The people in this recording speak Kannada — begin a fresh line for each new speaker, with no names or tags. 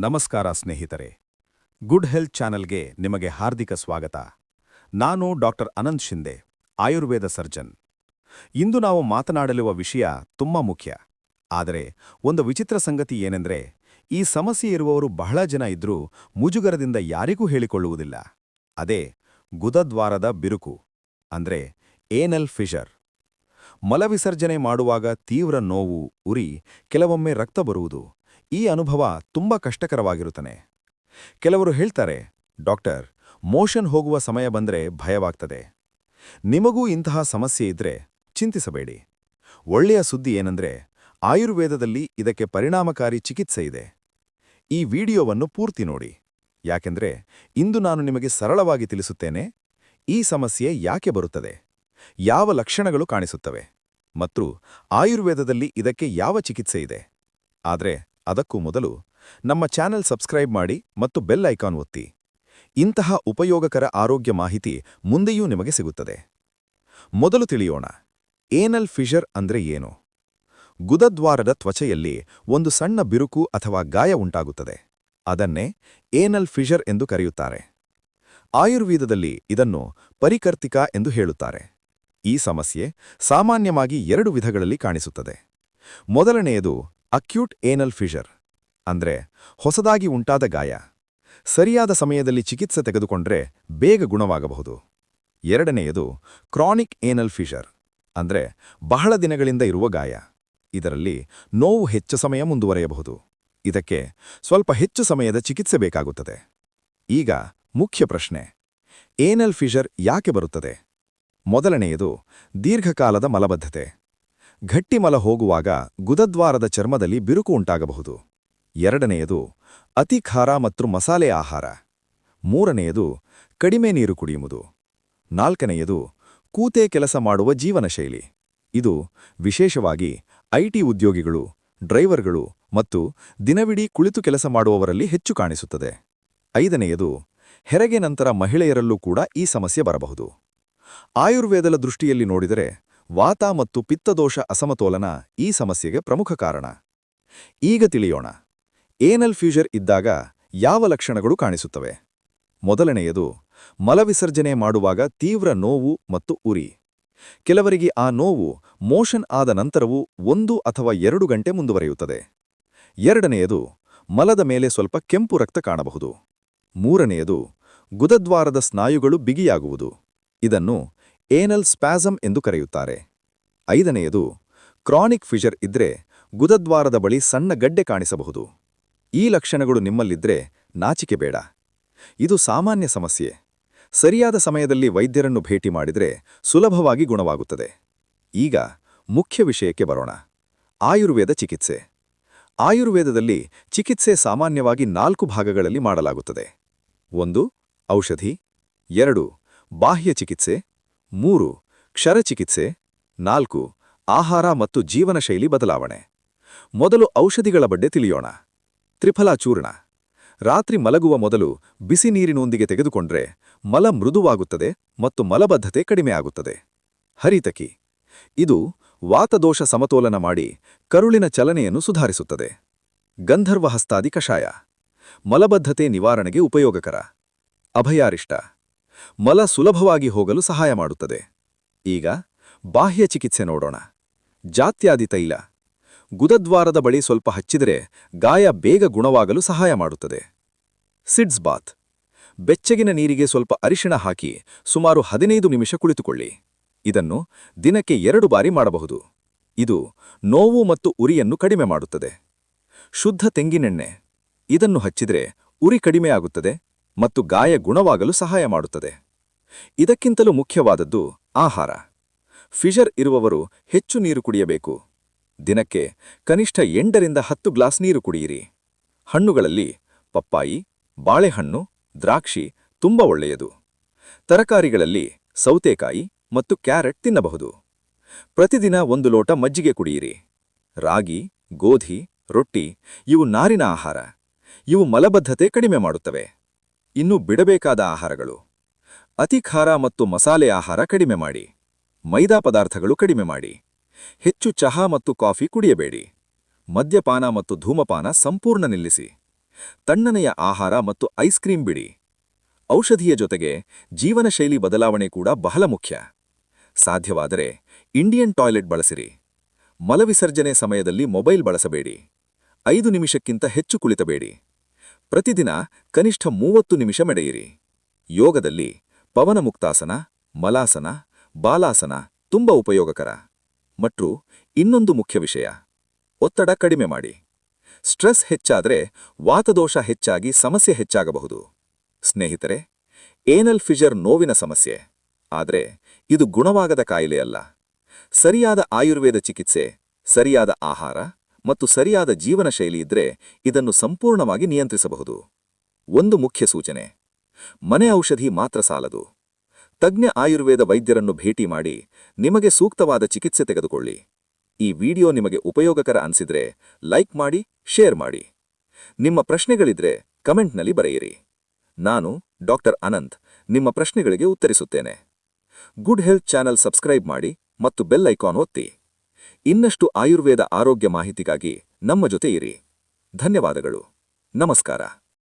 ನಮಸ್ಕಾರ ಸ್ನೇಹಿತರೆ, ಗುಡ್ ಹೆಲ್ತ್ ಚಾನೆಲ್ಗೆ ನಿಮಗೆ ಹಾರ್ದಿಕ ಸ್ವಾಗತ. ನಾನು ಡಾಕ್ಟರ್ ಅನಂತ್ ಶಿಂದೆ, ಆಯುರ್ವೇದ ಸರ್ಜನ್. ಇಂದು ನಾವು ಮಾತನಾಡಲಿರುವ ವಿಷಯ ತುಂಬಾ ಮುಖ್ಯ. ಆದರೆ ಒಂದು ವಿಚಿತ್ರ ಸಂಗತಿ ಏನೆಂದರೆ, ಈ ಸಮಸ್ಯೆ ಇರುವವರು ಬಹಳ ಜನ ಇದ್ರೂ ಮುಜುಗರದಿಂದ ಯಾರಿಗೂ ಹೇಳಿಕೊಳ್ಳುವುದಿಲ್ಲ. ಅದೇ ಗುದದ್ವಾರದ ಬಿರುಕು, ಅಂದ್ರೆ ಏನಲ್ ಫಿಷರ್. ಮಲವಿಸರ್ಜನೆ ಮಾಡುವಾಗ ತೀವ್ರ ನೋವು, ಉರಿ, ಕೆಲವೊಮ್ಮೆ ರಕ್ತ ಬರುವುದು. ಈ ಅನುಭವ ತುಂಬಾ ಕಷ್ಟಕರವಾಗಿರುತ್ತಾನೆ. ಕೆಲವರು ಹೇಳ್ತಾರೆ, ಡಾಕ್ಟರ್, ಮೋಷನ್ ಹೋಗುವ ಸಮಯ ಬಂದ್ರೆ ಭಯವಾಗ್ತದೆ. ನಿಮಗೂ ಇಂತಹ ಸಮಸ್ಯೆ ಇದ್ರೆ ಚಿಂತಿಸಬೇಡಿ. ಒಳ್ಳೆಯ ಸುದ್ದಿ ಏನಂದ್ರೆ, ಆಯುರ್ವೇದದಲ್ಲಿ ಇದಕ್ಕೆ ಪರಿಣಾಮಕಾರಿ ಚಿಕಿತ್ಸೆ ಇದೆ. ಈ ವಿಡಿಯೋವನ್ನು ಪೂರ್ತಿ ನೋಡಿ, ಯಾಕೆಂದ್ರೆ ಇಂದು ನಾನು ನಿಮಗೆ ಸರಳವಾಗಿ ತಿಳಿಸುತ್ತೇನೆ ಈ ಸಮಸ್ಯೆ ಯಾಕೆ ಬರುತ್ತದೆ, ಯಾವ ಲಕ್ಷಣಗಳು ಕಾಣಿಸುತ್ತವೆ ಮತ್ತು ಆಯುರ್ವೇದದಲ್ಲಿ ಇದಕ್ಕೆ ಯಾವ ಚಿಕಿತ್ಸೆ ಇದೆ. ಆದರೆ ಅದಕ್ಕೂ ಮೊದಲು ನಮ್ಮ ಚಾನೆಲ್ ಸಬ್ಸ್ಕ್ರೈಬ್ ಮಾಡಿ ಮತ್ತು ಬೆಲ್ ಐಕಾನ್ ಒತ್ತಿ. ಇಂತಹ ಉಪಯೋಗಕರ ಆರೋಗ್ಯ ಮಾಹಿತಿ ಮುಂದೆಯೂ ನಿಮಗೆ ಸಿಗುತ್ತದೆ. ಮೊದಲು ತಿಳಿಯೋಣ, ಏನಲ್ ಫಿಷರ್ ಅಂದ್ರೆ ಏನು. ಗುದದ್ವಾರದ ತ್ವಚೆಯಲ್ಲಿ ಒಂದು ಸಣ್ಣ ಬಿರುಕು ಅಥವಾ ಗಾಯ ಉಂಟಾಗುತ್ತದೆ. ಅದನ್ನೇ ಏನಲ್ ಫಿಷರ್ ಎಂದು ಕರೆಯುತ್ತಾರೆ. ಆಯುರ್ವೇದದಲ್ಲಿ ಇದನ್ನು ಪರಿಕರ್ತಿಕ ಎಂದು ಹೇಳುತ್ತಾರೆ. ಈ ಸಮಸ್ಯೆ ಸಾಮಾನ್ಯವಾಗಿ ಎರಡು ವಿಧಗಳಲ್ಲಿ ಕಾಣಿಸುತ್ತದೆ. ಮೊದಲನೆಯದು ಅಕ್ಯೂಟ್ ಏನಲ್ ಫಿಷರ್, ಅಂದ್ರೆ ಹೊಸದಾಗಿ ಉಂಟಾದ ಗಾಯ. ಸರಿಯಾದ ಸಮಯದಲ್ಲಿ ಚಿಕಿತ್ಸೆ ತೆಗೆದುಕೊಂಡ್ರೆ ಬೇಗ ಗುಣವಾಗಬಹುದು. ಎರಡನೆಯದು ಕ್ರಾನಿಕ್ ಏನಲ್ ಫಿಷರ್, ಅಂದ್ರೆ ಬಹಳ ದಿನಗಳಿಂದ ಇರುವ ಗಾಯ. ಇದರಲ್ಲಿ ನೋವು ಹೆಚ್ಚು ಸಮಯ ಮುಂದುವರೆಯಬಹುದು. ಇದಕ್ಕೆ ಸ್ವಲ್ಪ ಹೆಚ್ಚು ಸಮಯದ ಚಿಕಿತ್ಸೆ ಬೇಕಾಗುತ್ತದೆ. ಈಗ ಮುಖ್ಯ ಪ್ರಶ್ನೆ, ಏನಲ್ ಫಿಷರ್ ಯಾಕೆ ಬರುತ್ತದೆ? ಮೊದಲನೆಯದು ದೀರ್ಘಕಾಲದ ಮಲಬದ್ಧತೆ. ಗಟ್ಟಿ ಮಲ ಹೋಗುವಾಗ ಗುದದ್ವಾರದ ಚರ್ಮದಲ್ಲಿ ಬಿರುಕು ಉಂಟಾಗಬಹುದು. ಎರಡನೆಯದು ಅತಿ ಖಾರ ಮತ್ತು ಮಸಾಲೆ ಆಹಾರ. ಮೂರನೆಯದು ಕಡಿಮೆ ನೀರು ಕುಡಿಯುವುದು. ನಾಲ್ಕನೆಯದು ಕೂತೆ ಕೆಲಸ ಮಾಡುವ ಜೀವನ ಶೈಲಿ. ಇದು ವಿಶೇಷವಾಗಿ ಐಟಿ ಉದ್ಯೋಗಿಗಳು, ಡ್ರೈವರ್ಗಳು ಮತ್ತು ದಿನವಿಡೀ ಕುಳಿತು ಕೆಲಸ ಮಾಡುವವರಲ್ಲಿ ಹೆಚ್ಚು ಕಾಣಿಸುತ್ತದೆ. ಐದನೆಯದು ಹೆರಿಗೆ ನಂತರ ಮಹಿಳೆಯರಲ್ಲೂ ಕೂಡ ಈ ಸಮಸ್ಯೆ ಬರಬಹುದು. ಆಯುರ್ವೇದದ ದೃಷ್ಟಿಯಲ್ಲಿ ನೋಡಿದರೆ ವಾತ ಮತ್ತು ಪಿತ್ತದೋಷ ಅಸಮತೋಲನ ಈ ಸಮಸ್ಯೆಗೆ ಪ್ರಮುಖ ಕಾರಣ. ಈಗ ತಿಳಿಯೋಣ, ಏನಲ್ ಫಿಷರ್ ಇದ್ದಾಗ ಯಾವ ಲಕ್ಷಣಗಳು ಕಾಣಿಸುತ್ತವೆ. ಮೊದಲನೆಯದು ಮಲವಿಸರ್ಜನೆ ಮಾಡುವಾಗ ತೀವ್ರ ನೋವು ಮತ್ತು ಉರಿ. ಕೆಲವರಿಗೆ ಆ ನೋವು ಮೋಷನ್ ಆದ ನಂತರವೂ 1 ಅಥವಾ 2 ಗಂಟೆ ಮುಂದುವರಿಯುತ್ತದೆ. ಎರಡನೆಯದು ಮಲದ ಮೇಲೆ ಸ್ವಲ್ಪ ಕೆಂಪು ರಕ್ತ ಕಾಣಬಹುದು. ಮೂರನೆಯದು ಗುದದ್ವಾರದ ಸ್ನಾಯುಗಳು ಬಿಗಿಯಾಗುವುದು. ಇದನ್ನು ಏನಲ್ ಸ್ಪ್ಯಾಸಮ್ ಎಂದು ಕರೆಯುತ್ತಾರೆ. ಐದನೆಯದು ಕ್ರಾನಿಕ್ ಫಿಷರ್ ಇದ್ರೆ ಗುದದ್ವಾರದ ಬಳಿ ಸಣ್ಣ ಗಡ್ಡೆ ಕಾಣಿಸಬಹುದು. ಈ ಲಕ್ಷಣಗಳು ನಿಮ್ಮಲ್ಲಿದ್ರೆ ನಾಚಿಕೆ ಬೇಡ. ಇದು ಸಾಮಾನ್ಯ ಸಮಸ್ಯೆ. ಸರಿಯಾದ ಸಮಯದಲ್ಲಿ ವೈದ್ಯರನ್ನು ಭೇಟಿ ಮಾಡಿದ್ರೆ ಸುಲಭವಾಗಿ ಗುಣವಾಗುತ್ತದೆ. ಈಗ ಮುಖ್ಯ ವಿಷಯಕ್ಕೆ ಬರೋಣ, ಆಯುರ್ವೇದ ಚಿಕಿತ್ಸೆ. ಆಯುರ್ವೇದದಲ್ಲಿ ಚಿಕಿತ್ಸೆ ಸಾಮಾನ್ಯವಾಗಿ 4 ಭಾಗಗಳಲ್ಲಿ ಮಾಡಲಾಗುತ್ತದೆ. 1 ಔಷಧಿ, 2 ಬಾಹ್ಯ ಚಿಕಿತ್ಸೆ, 3 ಕ್ಷರಚಿಕಿತ್ಸೆ, 4 ಆಹಾರ ಮತ್ತು ಜೀವನ ಶೈಲಿ ಬದಲಾವಣೆ. ಮೊದಲು ಔಷಧಿಗಳ ಬಗ್ಗೆ ತಿಳಿಯೋಣ. ತ್ರಿಫಲಾ ಚೂರ್ಣ. ರಾತ್ರಿ ಮಲಗುವ ಮೊದಲು ಬಿಸಿ ನೀರಿನೊಂದಿಗೆ ತೆಗೆದುಕೊಂಡ್ರೆ ಮಲ ಮೃದುವಾಗುತ್ತದೆ ಮತ್ತು ಮಲಬದ್ಧತೆ ಕಡಿಮೆಯಾಗುತ್ತದೆ. ಹರಿತಕಿ. ಇದು ವಾತದೋಷ ಸಮತೋಲನ ಮಾಡಿ ಕರುಳಿನ ಚಲನೆಯನ್ನು ಸುಧಾರಿಸುತ್ತದೆ. ಗಂಧರ್ವಹಸ್ತಾದಿ ಕಷಾಯ. ಮಲಬದ್ಧತೆ ನಿವಾರಣೆಗೆ ಉಪಯೋಗಕರ. ಅಭಯಾರಿಷ್ಟ. ಮಲ ಸುಲಭವಾಗಿ ಹೋಗಲು ಸಹಾಯ ಮಾಡುತ್ತದೆ. ಈಗ ಬಾಹ್ಯ ಚಿಕಿತ್ಸೆ ನೋಡೋಣ. ಜಾತ್ಯಾದಿ ತೈಲ. ಗುದದ್ವಾರದ ಬಳಿ ಸ್ವಲ್ಪ ಹಚ್ಚಿದರೆ ಗಾಯ ಬೇಗ ಗುಣವಾಗಲು ಸಹಾಯ ಮಾಡುತ್ತದೆ. ಸಿಡ್ಸ್ ಬಾತ್. ಬೆಚ್ಚಗಿನ ನೀರಿಗೆ ಸ್ವಲ್ಪ ಅರಿಶಿಣ ಹಾಕಿ ಸುಮಾರು 15 ನಿಮಿಷ ಕುಳಿತುಕೊಳ್ಳಿ. ಇದನ್ನು ದಿನಕ್ಕೆ 2 ಬಾರಿ ಮಾಡಬಹುದು. ಇದು ನೋವು ಮತ್ತು ಉರಿಯನ್ನು ಕಡಿಮೆ ಮಾಡುತ್ತದೆ. ಶುದ್ಧ ತೆಂಗಿನೆಣ್ಣೆ. ಇದನ್ನು ಹಚ್ಚಿದರೆ ಉರಿ ಕಡಿಮೆಯಾಗುತ್ತದೆ ಮತ್ತು ಗಾಯ ಗುಣವಾಗಲು ಸಹಾಯ ಮಾಡುತ್ತದೆ. ಇದಕ್ಕಿಂತಲೂ ಮುಖ್ಯವಾದದ್ದು ಆಹಾರ. ಫಿಷರ್ ಇರುವವರು ಹೆಚ್ಚು ನೀರು ಕುಡಿಯಬೇಕು. ದಿನಕ್ಕೆ ಕನಿಷ್ಠ 8ರಿಂದ 10 ಗ್ಲಾಸ್ ನೀರು ಕುಡಿಯಿರಿ. ಹಣ್ಣುಗಳಲ್ಲಿ ಪಪ್ಪಾಯಿ, ಬಾಳೆಹಣ್ಣು, ದ್ರಾಕ್ಷಿ ತುಂಬ ಒಳ್ಳೆಯದು. ತರಕಾರಿಗಳಲ್ಲಿ ಸೌತೆಕಾಯಿ ಮತ್ತು ಕ್ಯಾರೆಟ್ ತಿನ್ನಬಹುದು. ಪ್ರತಿದಿನ 1 ಲೋಟ ಮಜ್ಜಿಗೆ ಕುಡಿಯಿರಿ. ರಾಗಿ, ಗೋಧಿ, ರೊಟ್ಟಿ ಇವು ನಾರಿನ ಆಹಾರ. ಇವು ಮಲಬದ್ಧತೆ ಕಡಿಮೆ ಮಾಡುತ್ತವೆ. ಇನ್ನು ಬಿಡಬೇಕಾದ ಆಹಾರಗಳು: ಅತಿ ಖಾರ ಮತ್ತು ಮಸಾಲೆ ಆಹಾರ ಕಡಿಮೆ ಮಾಡಿ. ಮೈದಾ ಪದಾರ್ಥಗಳು ಕಡಿಮೆ ಮಾಡಿ. ಹೆಚ್ಚು ಚಹಾ ಮತ್ತು ಕಾಫಿ ಕುಡಿಯಬೇಡಿ. ಮದ್ಯಪಾನ ಮತ್ತು ಧೂಮಪಾನ ಸಂಪೂರ್ಣ ನಿಲ್ಲಿಸಿ.
ತಣ್ಣನೆಯ ಆಹಾರ ಮತ್ತು ಐಸ್ ಕ್ರೀಂ ಬಿಡಿ. ಔಷಧಿಯ ಜೊತೆಗೆ ಜೀವನ ಶೈಲಿ ಬದಲಾವಣೆ ಕೂಡ ಬಹಳ ಮುಖ್ಯ. ಸಾಧ್ಯವಾದರೆ ಇಂಡಿಯನ್ ಟಾಯ್ಲೆಟ್ ಬಳಸಿರಿ. ಮಲವಿಸರ್ಜನೆ ಸಮಯದಲ್ಲಿ ಮೊಬೈಲ್ ಬಳಸಬೇಡಿ. 5 ನಿಮಿಷಕ್ಕಿಂತ ಹೆಚ್ಚು ಕುಳಿತಬೇಡಿ. ಪ್ರತಿದಿನ ಕನಿಷ್ಠ 30 ನಿಮಿಷ ನಡೆಯಿರಿ. ಯೋಗದಲ್ಲಿ ಪವನಮುಕ್ತಾಸನ, ಮಲಾಸನ, ಬಾಲಾಸನ ತುಂಬ ಉಪಯೋಗಕರ. ಮತ್ತು ಇನ್ನೊಂದು ಮುಖ್ಯ ವಿಷಯ, ಒತ್ತಡ ಕಡಿಮೆ ಮಾಡಿ. ಸ್ಟ್ರೆಸ್ ಹೆಚ್ಚಾದರೆ ವಾತದೋಷ ಹೆಚ್ಚಾಗಿ ಸಮಸ್ಯೆ ಹೆಚ್ಚಾಗಬಹುದು. ಸ್ನೇಹಿತರೆ, ಏನಲ್ ಫಿಷರ್ ನೋವಿನ ಸಮಸ್ಯೆ, ಆದರೆ ಇದು ಗುಣವಾಗದ ಕಾಯಿಲೆಯಲ್ಲ. ಸರಿಯಾದ ಆಯುರ್ವೇದ ಚಿಕಿತ್ಸೆ, ಸರಿಯಾದ ಆಹಾರ ಮತ್ತು ಸರಿಯಾದ ಜೀವನ ಶೈಲಿ ಇದ್ರೆ ಇದನ್ನು ಸಂಪೂರ್ಣವಾಗಿ ನಿಯಂತ್ರಿಸಬಹುದು. ಒಂದು ಮುಖ್ಯ ಸೂಚನೆ: ಮನೆ ಔಷಧಿ ಮಾತ್ರ ಸಾಲದು. ತಜ್ಞ ಆಯುರ್ವೇದ ವೈದ್ಯರನ್ನು ಭೇಟಿ ಮಾಡಿ ನಿಮಗೆ ಸೂಕ್ತವಾದ ಚಿಕಿತ್ಸೆ ತೆಗೆದುಕೊಳ್ಳಿ. ಈ ವಿಡಿಯೋ ನಿಮಗೆ ಉಪಯೋಗಕರ ಅನಿಸಿದ್ರೆ ಲೈಕ್ ಮಾಡಿ, ಶೇರ್ ಮಾಡಿ. ನಿಮ್ಮ ಪ್ರಶ್ನೆಗಳಿದ್ರೆ ಕಮೆಂಟ್ನಲ್ಲಿ ಬರೆಯಿರಿ. ನಾನು ಡಾಕ್ಟರ್ ಅನಂತ್ ನಿಮ್ಮ ಪ್ರಶ್ನೆಗಳಿಗೆ ಉತ್ತರಿಸುತ್ತೇನೆ. ಗುಡ್ ಹೆಲ್ತ್ ಚಾನೆಲ್ ಸಬ್ಸ್ಕ್ರೈಬ್ ಮಾಡಿ ಮತ್ತು ಬೆಲ್ ಐಕಾನ್ ಒತ್ತಿ. ಇನ್ನಷ್ಟು ಆಯುರ್ವೇದ ಆರೋಗ್ಯ ಮಾಹಿತಿಗಾಗಿ ನಮ್ಮ ಜೊತೆ ಇರಿ. ಧನ್ಯವಾದಗಳು. ನಮಸ್ಕಾರ.